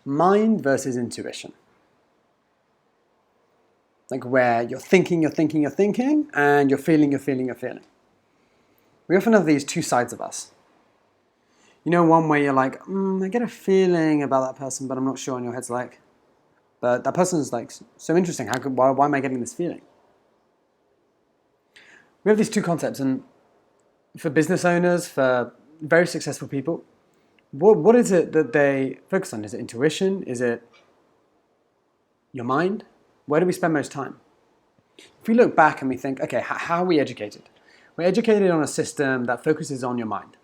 mind versus intuition. Like where you're thinking, and you're feeling. We often have these two sides of us. You know, one way you're like, I get a feeling about that person, but I'm not sure, and your head's like, but that person's like so interesting. Why am I getting this feeling? We have these two concepts, and for business owners, for very successful people, what is it that they focus on? Is it intuition? Is it your mind? Where do we spend most time? If we look back and we think, okay, how are we educated? We're educated on a system that focuses on your mind.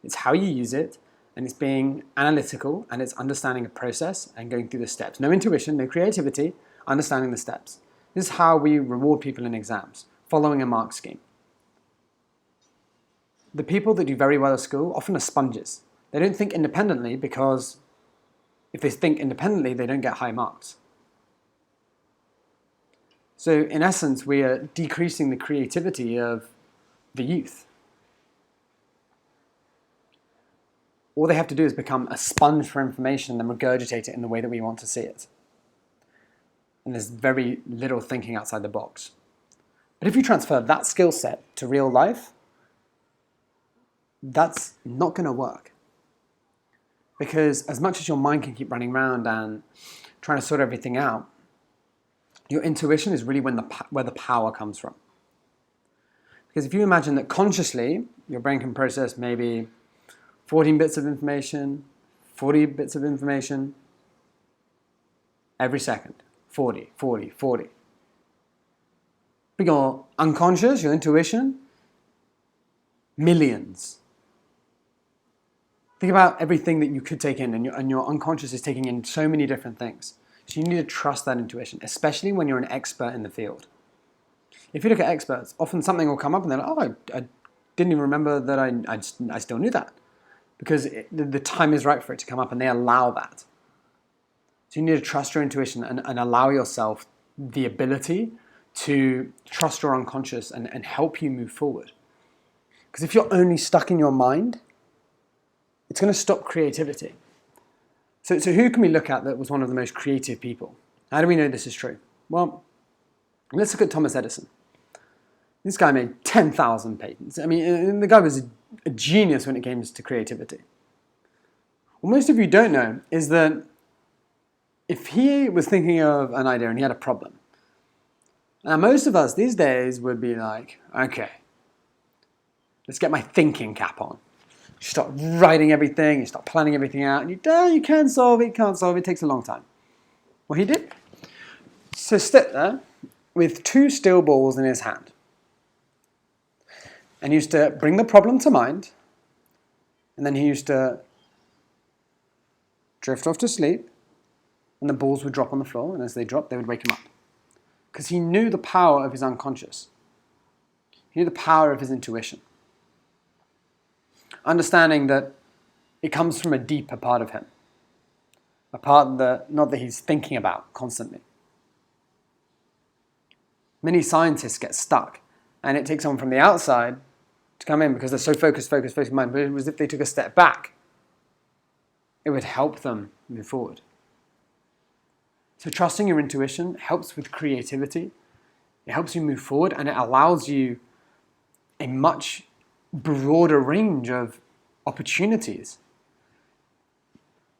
It's how you use it, and it's being analytical, and it's understanding a process and going through the steps. No intuition, no creativity, understanding the steps. This is how we reward people in exams, following a mark scheme. The people that do very well at school often are sponges. They don't think independently because if they think independently, they don't get high marks. So in essence, we are decreasing the creativity of the youth. All they have to do is become a sponge for information and then regurgitate it in the way that we want to see it. And there's very little thinking outside the box. But if you transfer that skill set to real life, that's not going to work. Because as much as your mind can keep running around and trying to sort everything out, your intuition is really where the power comes from. Because if you imagine that consciously, your brain can process maybe 14 bits of information, 40 bits of information every second. 40. But your unconscious, your intuition, millions. Think about everything that you could take in, and your unconscious is taking in so many different things. So you need to trust that intuition, especially when you're an expert in the field. If you look at experts, often something will come up and they're like, I didn't even remember that I still knew that. Because the time is right for it to come up, and they allow that. So you need to trust your intuition and allow yourself the ability to trust your unconscious and help you move forward. Because if you're only stuck in your mind, it's going to stop creativity. So who can we look at that was one of the most creative people? How do we know this is true? Well, let's look at Thomas Edison. This guy made 10,000 patents. I mean, the guy was a genius when it came to creativity. What most of you don't know is that if he was thinking of an idea and he had a problem, now most of us these days would be like, okay, let's get my thinking cap on. You start writing everything, you start planning everything out, and you can solve it, you can't solve it, it takes a long time. What he did? So sit there with 2 steel balls in his hand. And he used to bring the problem to mind, and then he used to drift off to sleep, and the balls would drop on the floor, and as they dropped, they would wake him up. Because he knew the power of his unconscious. He knew the power of his intuition. Understanding that it comes from a deeper part of him. A part that, not that he's thinking about constantly. Many scientists get stuck, and it takes someone from the outside to come in because they're so focused in mind. But it was if they took a step back, it would help them move forward. So trusting your intuition helps with creativity. It helps you move forward, and it allows you a much broader range of opportunities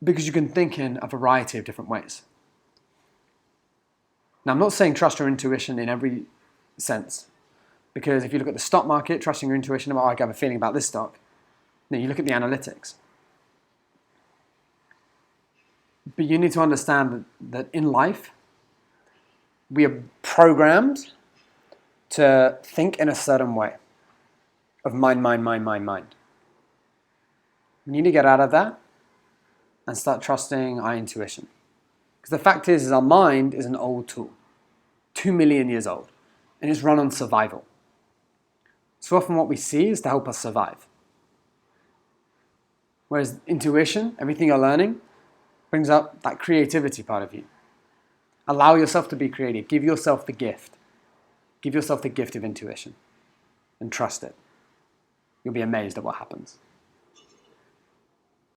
because you can think in a variety of different ways. Now, I'm not saying trust your intuition in every sense, because if you look at the stock market, trusting your intuition about, I have a feeling about this stock. No, you look at the analytics. But you need to understand that in life, we are programmed to think in a certain way of mind. We need to get out of that and start trusting our intuition. Because the fact is our mind is an old tool, 2 million years old, and it's run on survival. So often what we see is to help us survive. Whereas intuition, everything you're learning, brings up that creativity part of you. Allow yourself to be creative. Give yourself the gift. Give yourself the gift of intuition and trust it. You'll be amazed at what happens.